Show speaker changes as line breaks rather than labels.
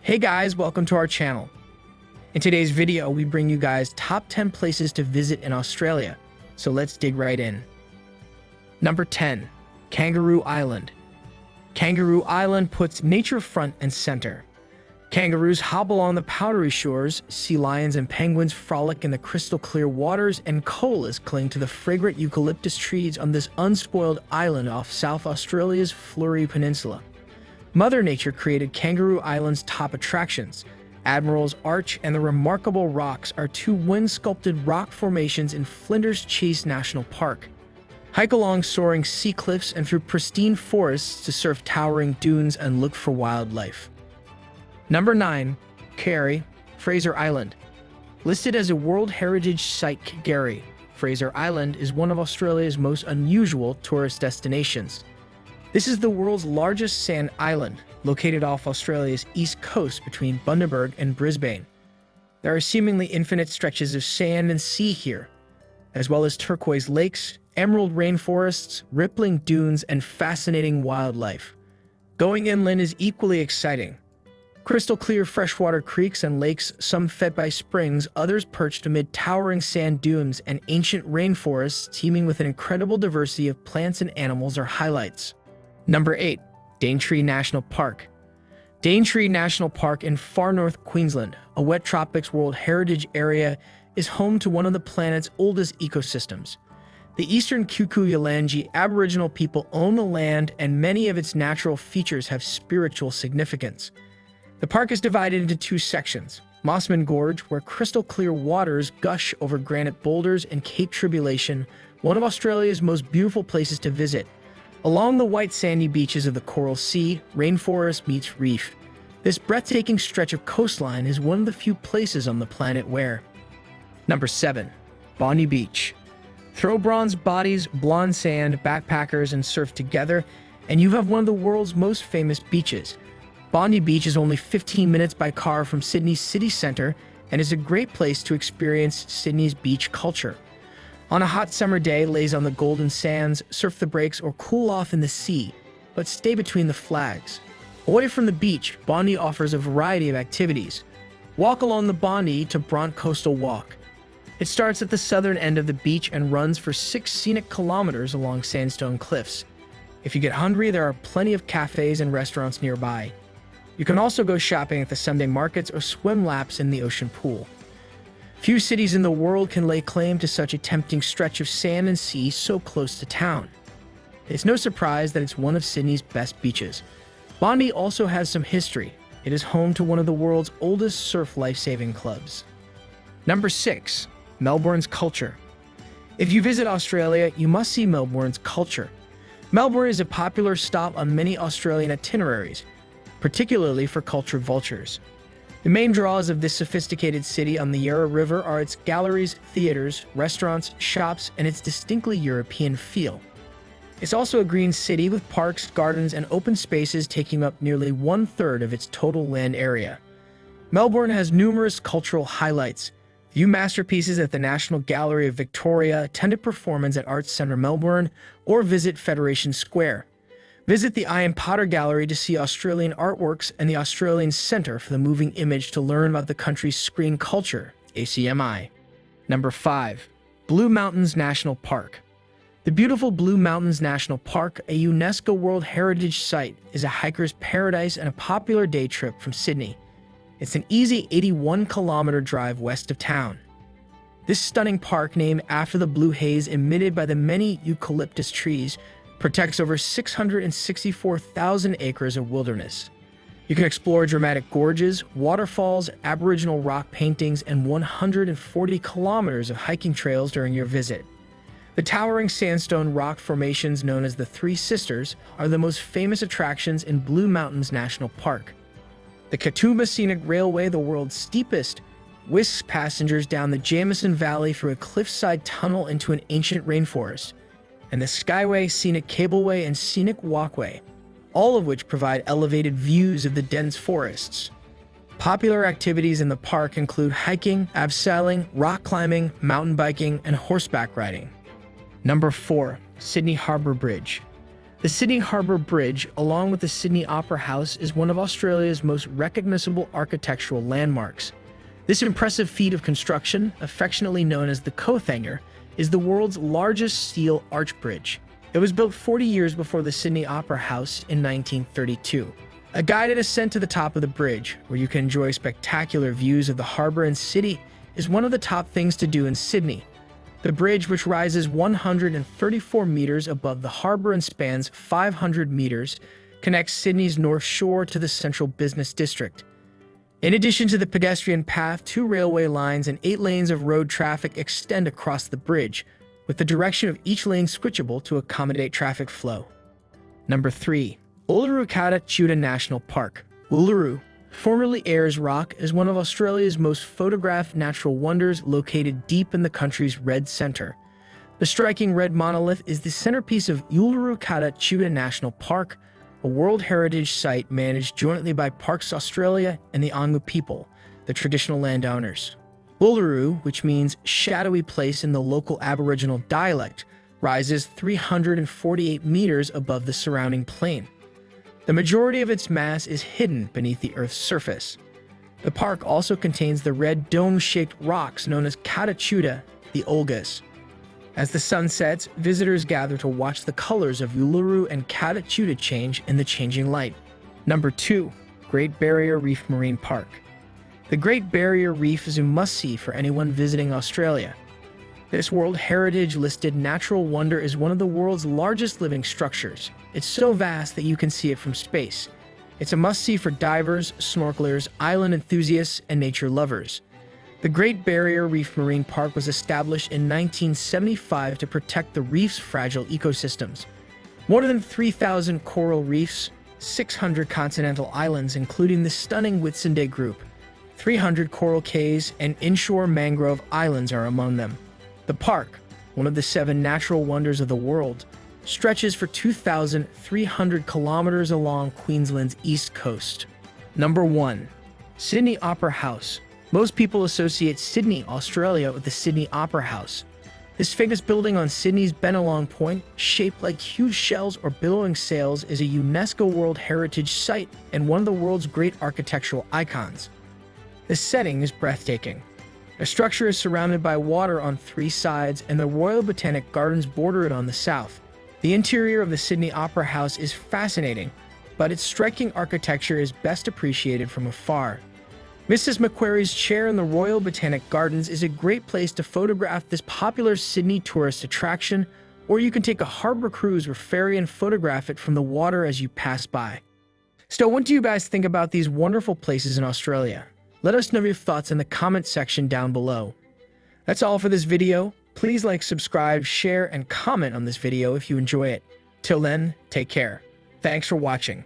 Hey guys, welcome to our channel. In today's video, we bring you guys top 10 places to visit in Australia. So let's dig right in. Number 10. Kangaroo Island. Kangaroo Island puts nature front and center. Kangaroos hobble on the powdery shores, sea lions and penguins frolic in the crystal clear waters, and koalas cling to the fragrant eucalyptus trees on this unspoiled island off South Australia's Fleurieu Peninsula. Mother Nature created Kangaroo Island's top attractions. Admiral's Arch and the Remarkable Rocks are two wind-sculpted rock formations in Flinders Chase National Park. Hike along soaring sea cliffs and through pristine forests to surf towering dunes and look for wildlife. Number 9. K'gari, Fraser Island. Listed as a World Heritage Site, K'gari, Fraser Island is one of Australia's most unusual tourist destinations. This is the world's largest sand island, located off Australia's east coast between Bundaberg and Brisbane. There are seemingly infinite stretches of sand and sea here, as well as turquoise lakes, emerald rainforests, rippling dunes, and fascinating wildlife. Going inland is equally exciting. Crystal clear freshwater creeks and lakes, some fed by springs, others perched amid towering sand dunes, and ancient rainforests teeming with an incredible diversity of plants and animals are highlights. Number 8. Daintree National Park. Daintree National Park in far north Queensland, a wet tropics World Heritage Area, is home to one of the planet's oldest ecosystems. The eastern Kuku-Yalanji Aboriginal people own the land, and many of its natural features have spiritual significance. The park is divided into two sections: Mossman Gorge, where crystal clear waters gush over granite boulders, and Cape Tribulation, one of Australia's most beautiful places to visit. Along the white sandy beaches of the Coral Sea, rainforest meets reef. This breathtaking stretch of coastline is one of the few places on the planet where. Number 7. Bondi Beach. Throw bronze bodies, blonde sand, backpackers, and surf together, and you have one of the world's most famous beaches. Bondi Beach is only 15 minutes by car from Sydney's city centre and is a great place to experience Sydney's beach culture. On a hot summer day, laze on the golden sands, surf the breaks, or cool off in the sea, but stay between the flags. Away from the beach, Bondi offers a variety of activities. Walk along the Bondi to Bront Coastal Walk. It starts at the southern end of the beach and runs for 6 scenic kilometers along sandstone cliffs. If you get hungry, there are plenty of cafes and restaurants nearby. You can also go shopping at the Sunday markets or swim laps in the ocean pool. Few cities in the world can lay claim to such a tempting stretch of sand and sea so close to town. It's no surprise that it's one of Sydney's best beaches. Bondi also has some history. It is home to one of the world's oldest surf lifesaving clubs. Number 6. Melbourne's culture. If you visit Australia, you must see Melbourne's culture. Melbourne is a popular stop on many Australian itineraries, particularly for culture vultures. The main draws of this sophisticated city on the Yarra River are its galleries, theaters, restaurants, shops, and its distinctly European feel. It's also a green city with parks, gardens, and open spaces taking up nearly 1/3 of its total land area. Melbourne has numerous cultural highlights. View masterpieces at the National Gallery of Victoria, attend a performance at Arts Centre Melbourne, or visit Federation Square. Visit the Ian Potter Gallery to see Australian artworks and the Australian Centre for the Moving Image to learn about the country's screen culture, ACMI. Number 5. Blue Mountains National Park. The beautiful Blue Mountains National Park, a UNESCO World Heritage Site, is a hiker's paradise and a popular day trip from Sydney. It's an easy 81-kilometer drive west of town. This stunning park, named after the blue haze emitted by the many eucalyptus trees, protects over 664,000 acres of wilderness. You can explore dramatic gorges, waterfalls, Aboriginal rock paintings, and 140 kilometers of hiking trails during your visit. The towering sandstone rock formations known as the Three Sisters are the most famous attractions in Blue Mountains National Park. The Katoomba Scenic Railway, the world's steepest, whisks passengers down the Jamison Valley through a cliffside tunnel into an ancient rainforest, and the Skyway, Scenic Cableway, and Scenic Walkway, all of which provide elevated views of the dense forests. Popular activities in the park include hiking, abseiling, rock climbing, mountain biking, and horseback riding. Number 4. Sydney Harbour Bridge. The Sydney Harbour Bridge, along with the Sydney Opera House, is one of Australia's most recognizable architectural landmarks. This impressive feat of construction, affectionately known as the Coathanger, is the world's largest steel arch bridge. It was built 40 years before the Sydney Opera House in 1932. A guided ascent to the top of the bridge, where you can enjoy spectacular views of the harbour and city, is one of the top things to do in Sydney. The bridge, which rises 134 meters above the harbour and spans 500 meters, connects Sydney's North Shore to the central business district. In addition to the pedestrian path, 2 railway lines and 8 lanes of road traffic extend across the bridge, with the direction of each lane switchable to accommodate traffic flow. Number 3. Uluru-kata National Park. Uluru, formerly Ayers Rock, is one of Australia's most photographed natural wonders, located deep in the country's red centre. The striking red monolith is the centerpiece of Uluru-kata National Park, a World Heritage Site managed jointly by Parks Australia and the Angu people, the traditional landowners. Uluru, which means shadowy place in the local Aboriginal dialect, rises 348 meters above the surrounding plain. The majority of its mass is hidden beneath the Earth's surface. The park also contains the red dome-shaped rocks known as Kata, the Olgas. As the sun sets, visitors gather to watch the colors of Uluru and Kata change in the changing light. Number 2. Great Barrier Reef Marine Park. The Great Barrier Reef is a must-see for anyone visiting Australia. This World Heritage-listed natural wonder is one of the world's largest living structures. It's so vast that you can see it from space. It's a must-see for divers, snorkelers, island enthusiasts, and nature lovers. The Great Barrier Reef Marine Park was established in 1975 to protect the reef's fragile ecosystems. More than 3,000 coral reefs, 600 continental islands including the stunning Whitsunday Group, 300 coral cays, and inshore mangrove islands are among them. The park, one of the 7 natural wonders of the world, stretches for 2,300 kilometers along Queensland's east coast. Number 1. Sydney Opera House. Most people associate Sydney, Australia with the Sydney Opera House. This famous building on Sydney's Bennelong Point, shaped like huge shells or billowing sails, is a UNESCO World Heritage Site and one of the world's great architectural icons. The setting is breathtaking. The structure is surrounded by water on 3 sides, and the Royal Botanic Gardens border it on the south. The interior of the Sydney Opera House is fascinating, but its striking architecture is best appreciated from afar. Mrs. Macquarie's chair in the Royal Botanic Gardens is a great place to photograph this popular Sydney tourist attraction, or you can take a harbour cruise or ferry and photograph it from the water as you pass by. So what do you guys think about these wonderful places in Australia? Let us know your thoughts in the comment section down below. That's all for this video. Please like, subscribe, share, and comment on this video if you enjoy it. Till then, take care. Thanks for watching.